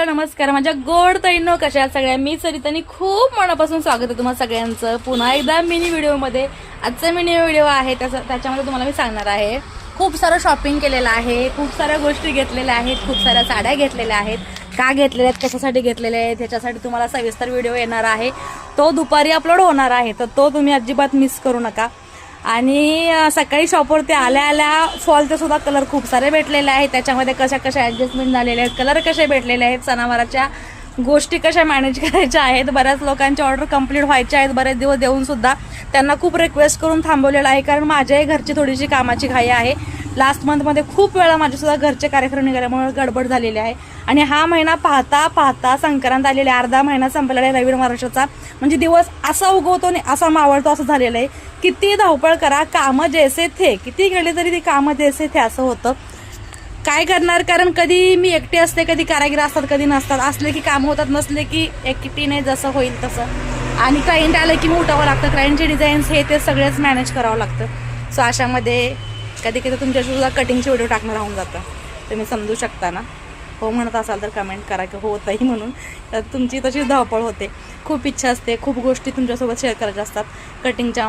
Hello नमस्कार माझ्या गोड ताईंनो, कशा आहात सगळ्या. मी सरितानी खूप मनापासून स्वागत आहे तुम्हा सगळ्यांचं पुन्हा एकदा मिनी व्हिडिओमध्ये. आजचा मिनी व्हिडिओ आहे त्याच्यामध्ये तुम्हाला मी सांगणार आहे. खूप सारं शॉपिंग केलेलं आहे, खूप साऱ्या गोष्टी घेतलेल्या आहेत, खूप साऱ्या साड्या घेतलेल्या आहेत. का घेतलेल्या आहेत, कशासाठी घेतलेल्या आहेत ह्याच्यासाठी तुम्हाला सविस्तर व्हिडिओ येणार आहे. तो दुपारी अपलोड होणार आहे, तर तो तुम्ही अजिबात मिस करू नका. आणि सकाळी शॉपवरती आल्या आल्या फॉलचे सुद्धा कलर खूप सारे भेटलेले आहेत. त्याच्यामध्ये कशा कशा ॲडजस्टमेंट झालेले आहेत, कलर कसे भेटलेले आहेत, सणावाराच्या गोष्टी कशा मॅनेज करायच्या आहेत. बऱ्याच लोकांची ऑर्डर कंप्लीट व्हायच्या आहेत, बरेच दिवस देऊन सुद्धा त्यांना खूप रिक्वेस्ट करून थांबवलेलं आहे. कारण माझ्याही घरची थोडीशी कामाची घाई आहे. लास्ट मंथमध्ये खूप वेळा माझेसुद्धा घरचे कार्यक्रम निघाल्यामुळे गडबड झालेली आहे. आणि हा महिना पाहता पाहता संक्रांत आलेली, अर्धा महिना संपलेला आहे रविवार महाराष्ट्राचा. म्हणजे दिवस असा उगवतो आणि असा मावळतो असं झालेलं आहे. किती धावपळ करा, कामं जैसे थे, किती गेले तरी ती कामं जैसे थे असं होतं. काय करणार, कारण कधी मी एकटी असते, कधी कारागीर असतात, कधी नसतात. असले की कामं होतात, नसले की एकटीने जसं होईल तसं. आणि क्लायंट आलं की मग उठावं लागतं, क्लायंटचे डिझाईन्स हे ते सगळेच मॅनेज करावं लागतं. सो अशामध्ये कधी कधी तुमच्याशी सुद्धा कटिंगचे व्हिडिओ टाकणं राहून जातं. तुम्ही समजू शकता ना. हो म्हणत असाल तर कमेंट करा की हो ताई म्हणून. तर तुमची तशीच धावपळ होते, खूप इच्छा असते, खूप गोष्टी तुमच्यासोबत शेअर करायच्या असतात कटिंगच्या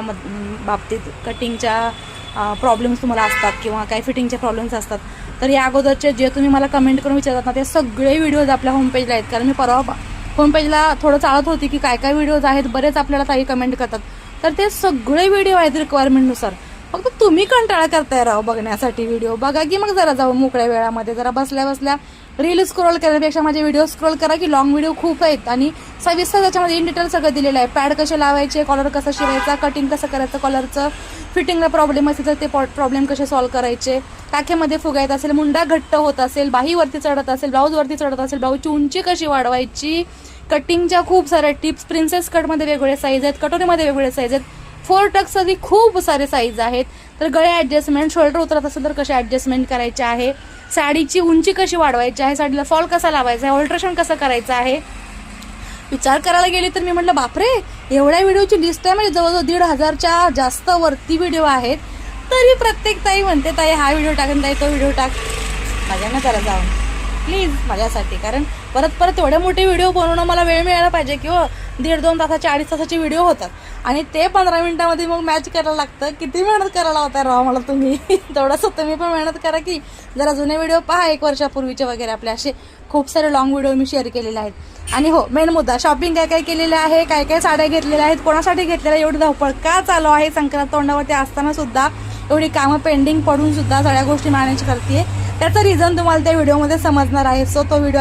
बाबतीत. कटिंगच्या प्रॉब्लेम्स तुम्हाला असतात किंवा काही फिटिंगचे प्रॉब्लेम्स असतात. तर या अगोदरचे जे तुम्ही मला कमेंट करून विचारतात ना, ते सगळे व्हिडिओज आपल्या होमपेजला आहेत. कारण मी परवा होमपेजला थोडं चालत होती की काय काय व्हिडिओज आहेत, बरेच आपल्याला ताई कमेंट करतात. तर ते सगळे व्हिडिओ आहेत रिक्वायरमेंटनुसार. फक्त तुम्ही कंटाळा करताय राव बघण्यासाठी व्हिडिओ. बघा की मग जरा जाऊ मोकळ्या वेळामध्ये, जरा बसल्या बसल्या रील स्क्रोल करण्यापेक्षा माझे व्हिडिओ स्क्रोल करा की लॉंग व्हिडिओ खूप आहेत. आणि सविस्तर त्याच्यामध्ये इन डिटेल सगळं दिलेलं आहे. पॅड कसे लावायचे, कॉलर कसं शिवायचा, कटिंग कसं करायचं, कॉलरचं फिटिंगला प्रॉब्लेम असेल तर ते प्रॉब्लेम कसे सॉल्व्ह करायचे, टाक्यामध्ये फुगायत असेल, मुंडा घट्ट होत असेल, बाहीवरती चढत असेल, ब्लाऊजवरती चढत असेल, ब्लाऊजची उंची कशी वाढवायची, कटिंगच्या खूप साऱ्या टिप्स. प्रिन्सेस कटमध्ये वेगवेगळे साईज आहेत, कटोरीमध्ये वेगवेगळे साईज आहेत, 4 टक्ससाठी खूप सारे साईज आहेत. तर गळे ॲडजस्टमेंट, शोल्डर उतरत असेल तर कसे ॲडजस्टमेंट करायचे आहे, साडीची उंची कशी वाढवायची आहे, साडीला फॉल कसा लावायचा आहे, ऑल्ट्रेशन कसं करायचं आहे. विचार करायला गेली तर मी म्हटलं बापरे, एवढ्या व्हिडिओची लिस्ट आहे. म्हणजे जवळजवळ 1,500च्या जास्त वरती व्हिडिओ आहेत. तरी प्रत्येक ताई म्हणते ताई हा व्हिडिओ टाकून ताई तो व्हिडिओ टाक. माझ्यानं जरा जाऊन प्लीज माझ्यासाठी, कारण परत एवढे मोठे व्हिडिओ बनवणं मला वेळ मिळायला पाहिजे किंवा 1.5-2 तासाचे 2.5 तासाचे व्हिडिओ होतात. आणि ते 15 मिनिटामध्ये मग मॅच करायला लागतं. किती मेहनत करायला होता राव मला तुम्ही. तेवढंच तुम्ही पण मेहनत करा की जरा जुने व्हिडिओ पहा, 1 वर्षापूर्वीचे वगैरे. आपले असे खूप सारे लॉंग व्हिडिओ मी शेअर केलेले आहेत. आणि हो, मेन मुद्दा, शॉपिंग काय काय केलेलं आहे, काय काय साड्या घेतलेल्या आहेत, कोणासाठी घेतलेल्या, एवढी धावपळ का चालू आहे संक्रांत तोंडावरती असताना सुद्धा, एवढी कामं पेंडिंग पडून सुद्धा सगळ्या गोष्टी मॅनेज करते. त्याचं रिझन तुम्हाला त्या व्हिडिओमध्ये समजणार आहे. सो तो व्हिडिओ